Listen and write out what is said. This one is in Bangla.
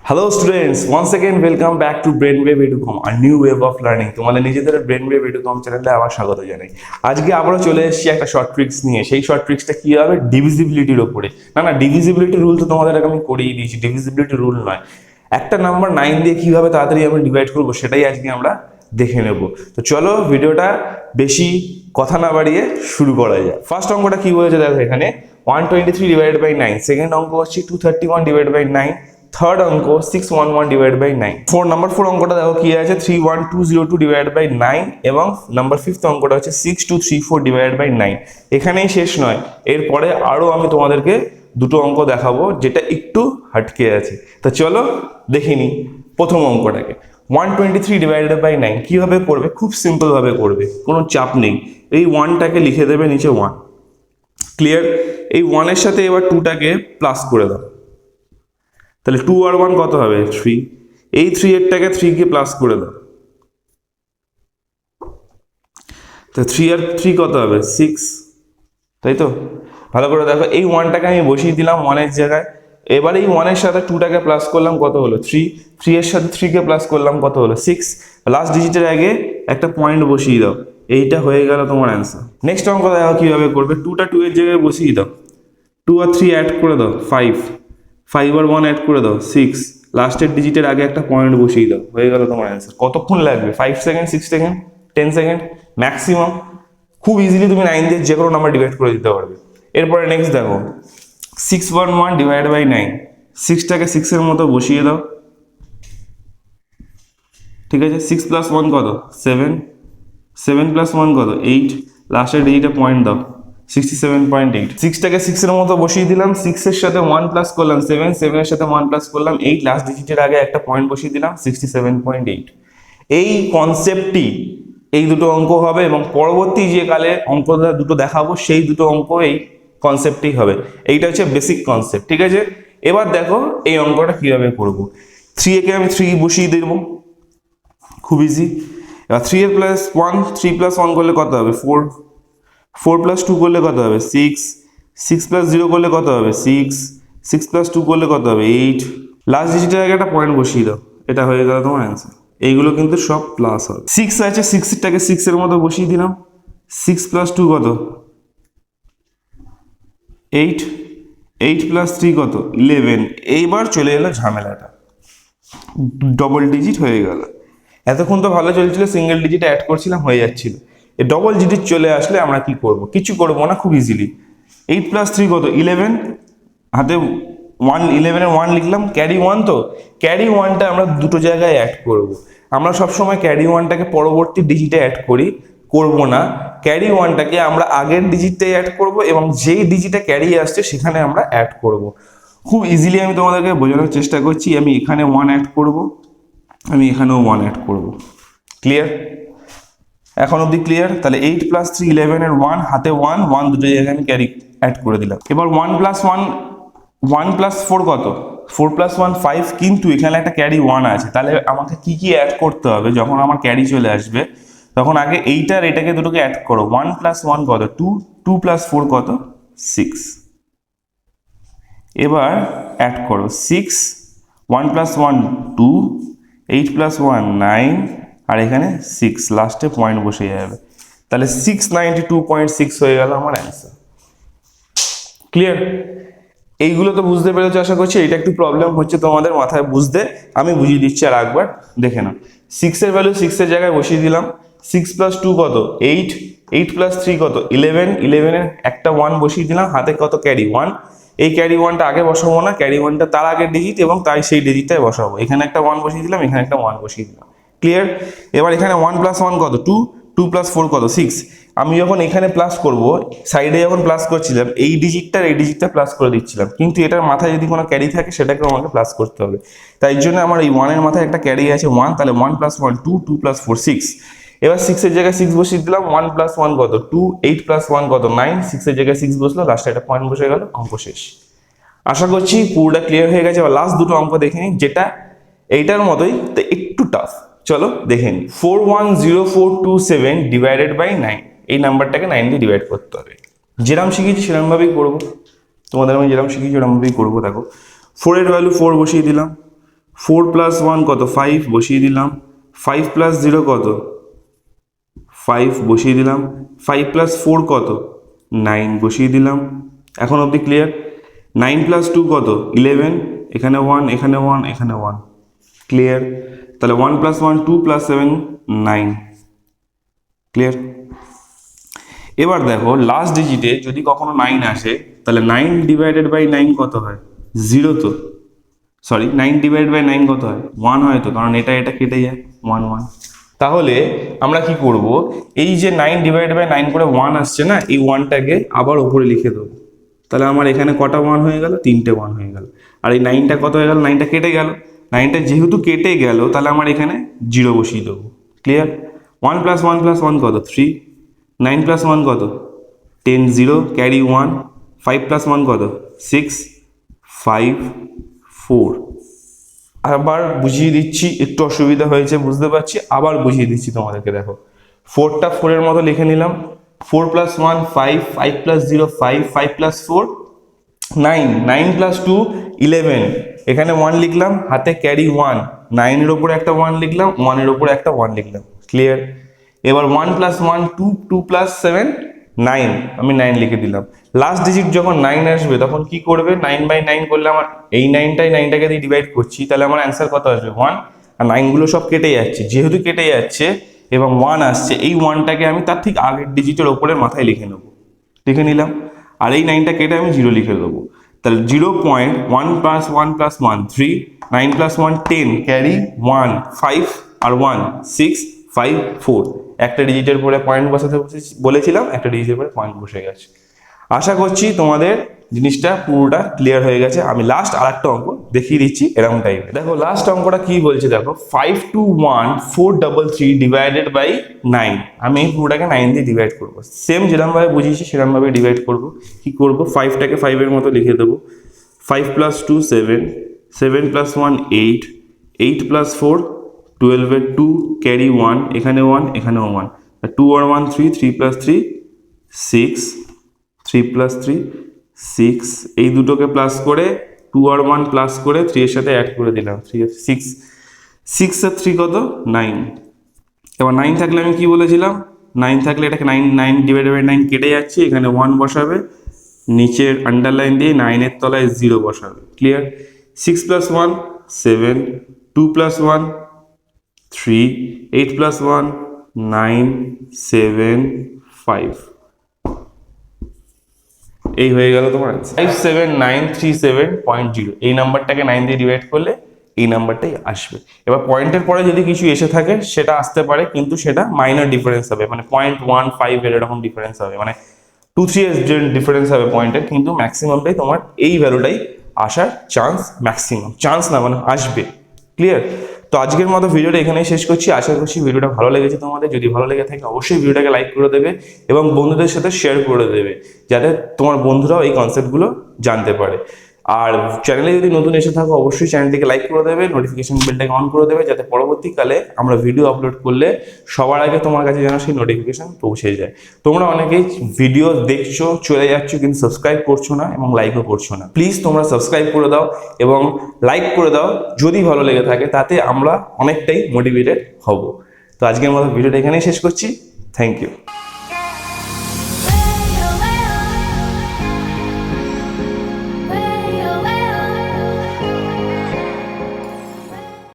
Hello students, once again welcome back to Brainwave Educom, a new wave of learning. তোমাদের নিজেদের Brainwave Educom চ্যানেলে আবার স্বাগত জানাই। আজকে আবারও চলে এসেছি একটা শর্ট ট্রিক্স নিয়ে। সেই শর্ট ট্রিক্সটা কি হবে? ডিভিজিবিলিটির উপরে। না ডিভিজিবিলিটি রুল তো তোমাদের আমি করিয়ে দিয়েছি, ডিভিজিবিলিটি রুল নয়। একটা নাম্বার 9 দিয়ে কিভাবে তাড়াতাড়ি আমরা ডিভাইড করব সেটাই আজকে আমরা দেখে নেব। তো চলো ভিডিওটা বেশি কথা না বাড়িয়ে শুরু করা যায়। ফার্স্ট অঙ্কটা কি বলেছে দেখো এখানে 123 ডিভাইডেড বাই 9, সেকেন্ড অঙ্ক হচ্ছে 231 ডিভাইডেড বাই 9, থার্ড অঙ্ক 611 ডিভাইড বাই 9। নাম্বার 4 অঙ্কটা দেখো কি আছে 31202 ডিভাইড বাই 9 এবং নাম্বার 5 অঙ্কটা হচ্ছে 6234 ডিভাইড বাই 9। এখানেই শেষ নয়, এরপরে আরো আমি তোমাদেরকে দুটো অঙ্ক দেখাবো যেটা একটু হাটকে আছে। তো চলো দেখিনি প্রথম অঙ্কটাকে 123 ডিভাইডেড বাই 9 কিভাবে করবে? খুব সিম্পল ভাবে করবে, কোনো চাপ নেই। এই 1টাকে লিখে দেবে নিচে 1, ক্লিয়ার? এই 1 এর সাথে এবার 2টাকে প্লাস করে দাও, তাহলে 2 আর 1 কত হবে? 3। এই 3 এরটাকে 3 কে প্লাস করে দাও, তো 3 আর 3 কত হবে? 6, তাই তো? ভালো করে দেখো, এই 1টাকে আমি বসিয়ে দিলাম 1 এর জায়গায়। এবার এই 1 এর সাথে 2টাকে প্লাস করলাম, কত হলো? 3। 3 এর সাথে 3 কে প্লাস করলাম, কত হলো? 6। লাস্ট ডিজিটের আগে একটা পয়েন্ট বসিয়ে দাও, এইটা হয়ে গেল তোমার অ্যান্সার। নেক্সট অঙ্ক দেখো কিভাবে করবে। 2টা 2 এর জায়গায় বসিয়ে দাও, 2 আর 3 অ্যাড করে দাও 5, 5 আর 1 অ্যাড করে দাও 6, লাস্টের ডিজিটের আগে একটা পয়েন্ট বসিয়ে দাও, হয়ে গেল তোমার অ্যান্সার। কতক্ষণ লাগবে? 5 সেকেন্ড, 6 সেকেন্ড, 10 সেকেন্ড ম্যাক্সিমাম। খুব ইজিলি তুমি 9 দিয়ে যে কোনো নাম্বার ডিভাইড করে দিতে পারবে। এরপরে নেক্সট দেখো 611 ডিভাইড বাই 9, 6টাকে 6 এর মতো বসিয়ে দাও, ঠিক আছে? 6 প্লাস 1 কত? 7, 7 প্লাস 1 কত? 8, লাস্টের ডিজিটে পয়েন্ট দাও 67.8। 6টাকে 6 এর মতো বসিয়ে দিলাম, 6 এর সাথে 1 প্লাস করলাম 7, 7 এর সাথে 1 প্লাস করলাম 8, লাস্ট ডিজিটের আগে একটা পয়েন্ট বসিয়ে দিলাম 67.8। এই কনসেপ্টটি এই দুটো অঙ্ক হবে এবং পরবর্তী যে কালে অঙ্ক দুটো দেখাবো সেই দুটো অঙ্ক এই কনসেপ্টই হবে। এইটা হচ্ছে বেসিক কনসেপ্ট, ঠিক আছে? এবার দেখো এই অঙ্কটা কিভাবে করব। 3 কে আমি 3 বসিয়ে দেব, খুব ইজি। এবার 3 এর প্লাস 1, 3 প্লাস 1 করলে কত হবে? 4, 4 প্লাস 2 করলে কত হবে? 6, 6 প্লাস 0 করলে কত হবে? 6, 6 প্লাস 2 করলে কত হবে? 8। লাস্ট ডিজিটের আগে একটা পয়েন্ট বসিয়ে দাও, এটা হয়ে গেল তোমার অ্যান্সার। এইগুলো কিন্তু সব প্লাস হবে। 6 আছে, 6টাকে 6 এর মতো বসিয়ে দিলাম, 6 প্লাস 2 কত? 8, 8 প্লাস 3 কত? 11। এইবার চলে এলো ঝামেলাটা, ডবল ডিজিট হয়ে গেল। এতক্ষণ তো ভালো চলছিল, সিঙ্গেল ডিজিট অ্যাড করছিলাম, হয়ে যাচ্ছিল। এই ডবল ডিজিট চলে আসলে আমরা কি করব? কিছু করব না, খুব ইজিলি। 8 প্লাস 3 কত? 11। হাতে 1, 11 এর 1 লিখলাম, ক্যারি 1, তো ক্যারি 1টা আমরা দুটো জায়গায় অ্যাড করব। আমরা সবসময় ক্যারি 1টাকে পরবর্তী ডিজিটে অ্যাড করব না, ক্যারি 1টাকে আমরা আগের ডিজিটে অ্যাড করব এবং যেই ডিজিটে ক্যারি আসছে সেখানে আমরা অ্যাড করব। খুব ইজিলি আমি তোমাদেরকে বোঝানোর চেষ্টা করছি। আমি এখানে 1 অ্যাড করব, আমি এখানেও 1 অ্যাড করব, ক্লিয়ার? এখন অবধি ক্লিয়ার? তাহলে 8 প্লাস 3 11 এর 1, হাতে 1, 1 দুটো জায়গায় আমি ক্যারি অ্যাড করে দিলাম। এবার 1 প্লাস 1, 1 প্লাস 4 কত? 4 প্লাস 1 5, কিন্তু এখানে একটা ক্যারি 1 আছে। তাহলে আমাকে কি কি অ্যাড করতে হবে? যখন আমার ক্যারি চলে আসবে তখন আগে এইটা আর এটাকে দুটোকে অ্যাড করো। 1 প্লাস 1 কত? 2, 2 প্লাস 4 কত? 6। এবার অ্যাড করো 6, 1 প্লাস 1 2, 8 প্লাস 1 9, আর এখানে 6, লাস্টে পয়েন্ট বসে যাবে। তাহলে 692.6 হয়ে গেল আমার অ্যান্সার, ক্লিয়ার? এইগুলো তো বুঝতে পেরেছো আশা করছি। এটা একটু প্রবলেম হচ্ছে তোমাদের মাথায় বুঝতে, আমি বুঝিয়ে দিচ্ছি আর একবার দেখে নাও। 6 এর ভ্যালু 6 এর জায়গায় বসিয়ে দিলাম, 6 প্লাস 2 কত? 8, 8 প্লাস 3 কত? 11, 11 এর একটা 1 বসিয়ে দিলাম, হাতে কত? ক্যারি 1। এই ক্যারি 1টা আগে বসাবো না, ক্যারি 1টা তার আগের ডিজিট এবং তাই সেই ডিজিটটাই বসাবো। এখানে একটা 1 বসিয়ে দিলাম, এখানে একটা 1 বসিয়ে দিলাম, ক্লিয়ার? এবার এখানে 1 প্লাস 1 কত? 2, 2 প্লাস 4 কত? 6। আমি যখন এখানে প্লাস করব, সাইডে যখন প্লাস করছিলাম এই ডিজিটটা প্লাস করে দিচ্ছিলাম, কিন্তু এটার মাথায় যদি কোনো ক্যারি থাকে সেটাকে আমাকে প্লাস করতে হবে। তাই জন্য আমার এই 1 এর মাথায় একটা ক্যারি আছে 1, তাহলে 1 প্লাস 1 2, 2 প্লাস 4 6। এবার 6 এর জায়গায় 6 বসিয়ে দিলাম, 1 প্লাস 1 কত? 2, 8 প্লাস 1 কত? 9, 6 এর জায়গায় 6 বসলো, লাস্টে একটা পয়েন্ট বসে গেল, অঙ্ক শেষ। আশা করছি পুরোটা ক্লিয়ার হয়ে গেছে। লাস্ট দুটো অঙ্ক দেখে নিই, যেটা এইটার মতোই, তো একটু টাফ। চলো দেখে নিই। 410427 ডিভাইডেড বাই 9, এই নাম্বারটাকে 9 দিয়ে ডিভাইড করতে হবে। যেরকম শিখেছি সেরকমভাবেই করবো, তোমাদের আমি যেরকম শিখেছি ওরকমভাবেই করবো। দেখো 4 এর ভ্যালু 4 বসিয়ে দিলাম, 4 প্লাস 1 কত 5 বসিয়ে দিলাম, 5 প্লাস 0 কত 5 বসিয়ে দিলাম, 5 প্লাস 4 কত 9 বসিয়ে দিলাম। এখন অবধি ক্লিয়ার? 9 প্লাস 2 কত 11, এখানে 1 এখানে 1 এখানে 1, ক্লিয়ার? তাহলে 1 প্লাস 1 2 প্লাস 7 9, ক্লিয়ার? এবার দেখো লাস্ট ডিজিটে যদি কখনো 9 আসে তাহলে 9 ডিভাইডেড বাই 9 কত হয় 0, তো সরি 9 ডিভাইড বাই 9 কত হয় 1 হয়, তো কারণ এটা কেটে যায় 1 1। তাহলে আমরা কি করব, এই যে 9 ডিভাইড বাই 9 করে 1 আসছে না, এই 1টাকে আবার উপরে লিখে দেবো। তাহলে আমার এখানে কটা 1 হয়ে গেল, 3টে 1 হয়ে গেল। আর এই 9টা কত হয়ে গেল, 9টা কেটে গেল, 9টা যেহেতু কেটে গেল তাহলে আমার এখানে 0 বসিয়ে দেবো, ক্লিয়ার? 1 প্লাস 1 প্লাস 1 কত 3, 9 প্লাস 1 কত 10, 0 ক্যারি 1, 5 প্লাস 1 কত 6, 5 4। আবার বুঝিয়ে দিচ্ছি, একটু অসুবিধা হয়েছে বুঝতে পারছি, আবার বুঝিয়ে দিচ্ছি তোমাদেরকে। দেখো 4টা 4-এর মতো লিখে নিলাম, 4 প্লাস 1 5, 5 প্লাস 0 5, 5 প্লাস 4 9, 9 প্লাস 2 11, এখানে 1 লিখলাম, হাতে ক্যারি 1, 9-এর ওপরে একটা 1 লিখলাম, 1-এর ওপরে একটা 1 লিখলাম, ক্লিয়ার? এবার 1 প্লাস 1 2, 2 প্লাস 7 9, আমি 9 লিখে দিলাম। লাস্ট ডিজিট যখন 9 আসবে তখন কি করবে, 9 বাই 9 করলে আমার এই 9টাকে দিয়ে ডিভাইড করছি, তাহলে আমার অ্যান্সার কত আসবে 1, আর 9গুলো সব কেটে যাচ্ছে, যেহেতু কেটে যাচ্ছে এবং 1 আসছে, এই 1টাকে আমি তার ঠিক আগের ডিজিটের ওপরের মাথায় লিখে নেবো, লিখে নিলাম। আর এই 9টা কেটে আমি 0 লিখে দেবো। তাহলে 0.1 প্লাস 1 প্লাস 1 3, 9 প্লাস 1 10 ক্যারি 1 5 আর 1 6 5 4, একটা ডিজিটের পরে পয়েন্ট বসাতে বলেছিলাম, একটা ডিজিটের পরে পয়েন্ট বসে গেছে। আশা করছি তোমাদের জিনিসটা পুরোটা ক্লিয়ার হয়ে গেছে। আমি লাস্ট আরেকটা অঙ্ক দেখিয়ে দিচ্ছি এরকম টাইপের। দেখো লাস্ট অঙ্কটা কি বলছে, দেখো 5 2 1 4 3 ডিভাইডেড বাই 9, আমি এই পুরোটাকে 9 দিয়ে ডিভাইড করবো, সেম যেরকমভাবে বুঝিয়েছি সেরকমভাবে ডিভাইড করবো। কি করবো, 5টাকে 5-এর মতো লিখে দেবো, 5 প্লাস 2 7, 7 প্লাস 1 8, 8 প্লাস 4 12-এর 2 ক্যারি 1, এখানে 1 এখানেও 1, 2 আর 1 3, 3 প্লাস 3 6, 3 প্লাস 3 6, এই দুটোকে প্লাস করে 2 আর 1 প্লাস করে 3 এর সাথে অ্যাড করে দিলাম, 3 6, 6 আর 3 কত 9। এবার 9 থাকলে আমি কি বলেছিলাম, 9 থাকলে এটাকে 9 9 ডিভাইডেড বাই 9 কেটে যাচ্ছে, এখানে 1 বসাবে, নিচের আন্ডারলাইন দিয়ে 9-এর তলায় 0 বসাবে, ক্লিয়ার? 6 প্লাস 1 7, 2 প্লাস 1 3, 8 প্লাস 1 9 7 5, এই হয়ে গেল তোমার 57937.0। এই নাম্বারটাকে 9 দিয়ে ডিভাইড করলে এই নাম্বারটাই আসবে। এবার পয়েন্টের পরে যদি কিছু এসে থাকে সেটা আসতে পারে, কিন্তু সেটা মাইনর ডিফারেন্স হবে, মানে 0.15 এর এরকম ডিফারেন্স হবে, মানে 2-3 এর যে ডিফারেন্স হবে পয়েন্টের, কিন্তু ম্যাক্সিমামটাই তোমার এই ভ্যালুটাই আসার চান্স, ম্যাক্সিমাম চান্স না মানে আসবে, ক্লিয়ার? তো আজকের মতো ভিডিওটা এখানেই শেষ করছি। আশা করছি ভিডিওটা ভালো লেগেছে তোমাদের। যদি ভালো লেগে থাকে অবশ্যই ভিডিওটাকে লাইক করে দেবে এবং বন্ধুদের সাথে শেয়ার করে দেবে, যাতে তোমার বন্ধুরাও এই কনসেপ্টগুলো জানতে পারে। আর চ্যানেলে যদি নতুন এসে থাকো অবশ্যই চ্যানেলটিকে লাইক করে দেবে, নোটিফিকেশন বেলটাকে অন করে দেবে, যাতে পরবর্তীকালে আমরা ভিডিও আপলোড করলে সবার আগে তোমার কাছে যেন সেই নোটিফিকেশন পৌঁছে যায়। তোমরা অনেকেই ভিডিও দেখছো চলে যাচ্ছ কিন্তু সাবস্ক্রাইব করছো না এবং লাইকও করছো না। প্লিজ তোমরা সাবস্ক্রাইব করে দাও এবং লাইক করে দাও যদি ভালো লেগে থাকে, তাতে আমরা অনেকটাই মোটিভেটেড হব। তো আজকের মতো ভিডিওটা এখানেই শেষ করছি। Thank you.